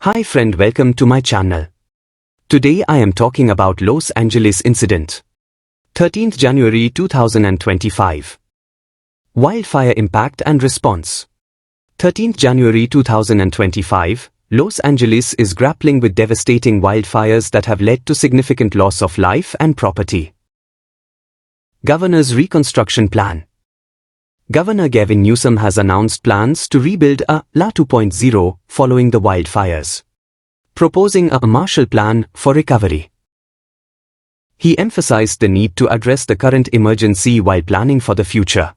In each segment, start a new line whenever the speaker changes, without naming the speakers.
Hi friend, welcome to my channel. Today I am talking about Los Angeles incident. 13th January 2025. Wildfire impact and response. 13th January 2025, Los Angeles is grappling with devastating wildfires that have led to significant loss of life and property. Governor's reconstruction plan. Governor Gavin Newsom has announced plans to rebuild a La 2.0 following the wildfires, proposing a Marshall Plan for recovery. He emphasized the need to address the current emergency while planning for the future.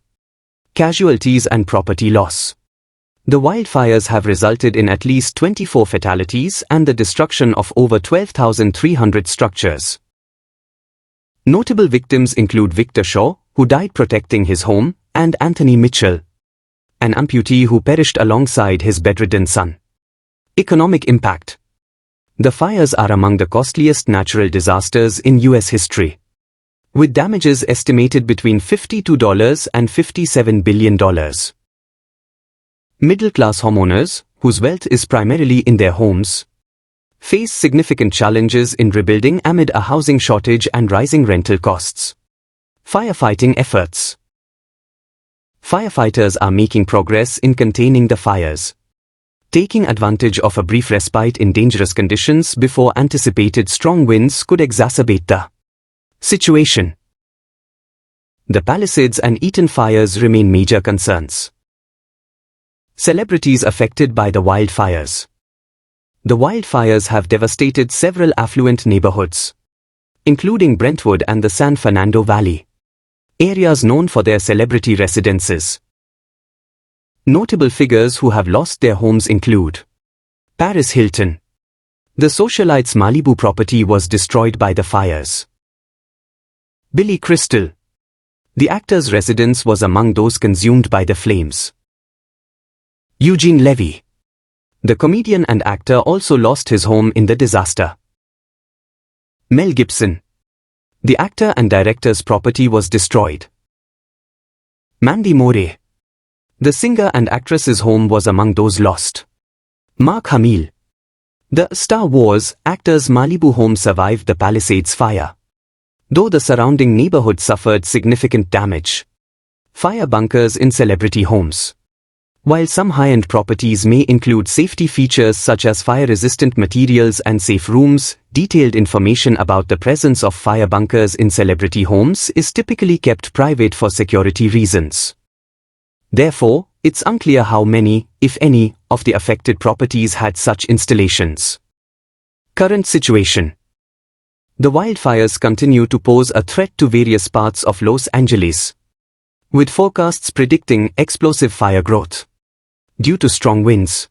Casualties and property loss. The wildfires have resulted in at least 24 fatalities and the destruction of over 12,300 structures. Notable victims include Victor Shaw, who died protecting his home, and Anthony Mitchell, an amputee who perished alongside his bedridden son. Economic impact. The fires are among the costliest natural disasters in U.S. history, with damages estimated between $52 and $57 billion. Middle-class homeowners, whose wealth is primarily in their homes, face significant challenges in rebuilding amid a housing shortage and rising rental costs. Firefighting efforts. Firefighters are making progress in containing the fires, taking advantage of a brief respite in dangerous conditions before anticipated strong winds could exacerbate the situation. The Palisades and Eaton fires remain major concerns. Celebrities affected by the wildfires. The wildfires have devastated several affluent neighborhoods, including Brentwood and the San Fernando Valley, areas known for their celebrity residences. Notable figures who have lost their homes include Paris Hilton. The socialite's Malibu property was destroyed by the fires. Billy Crystal. The actor's residence was among those consumed by the flames. Eugene Levy. The comedian and actor also lost his home in the disaster. Mel Gibson. The actor and director's property was destroyed. Mandy Moore. The singer and actress's home was among those lost. Mark Hamill. The Star Wars actor's Malibu home survived the Palisades fire, though the surrounding neighborhood suffered significant damage. Fire bunkers in celebrity homes. While some high-end properties may include safety features such as fire-resistant materials and safe rooms, detailed information about the presence of fire bunkers in celebrity homes is typically kept private for security reasons. Therefore, it's unclear how many, if any, of the affected properties had such installations. Current situation. The wildfires continue to pose a threat to various parts of Los Angeles, with forecasts predicting explosive fire growth due to strong winds.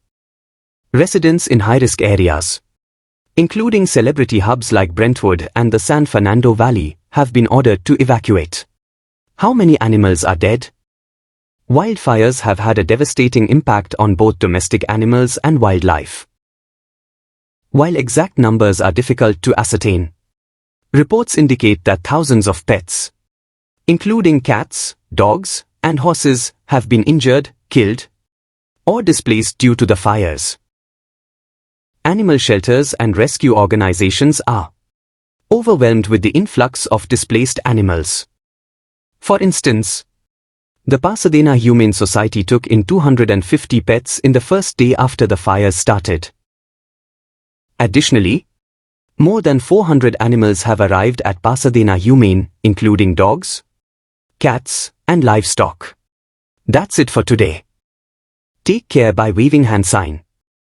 Residents in high-risk areas, including celebrity hubs like Brentwood and the San Fernando Valley, have been ordered to evacuate. How many animals are dead? Wildfires have had a devastating impact on both domestic animals and wildlife. While exact numbers are difficult to ascertain, reports indicate that thousands of pets, including cats, dogs, and horses, have been injured, killed, or displaced due to the fires. Animal shelters and rescue organizations are overwhelmed with the influx of displaced animals. For instance, the Pasadena Humane Society took in 250 pets in the first day after the fires started. Additionally, more than 400 animals have arrived at Pasadena Humane, including dogs, cats, and livestock. That's it for today. Take care by waving hand sign.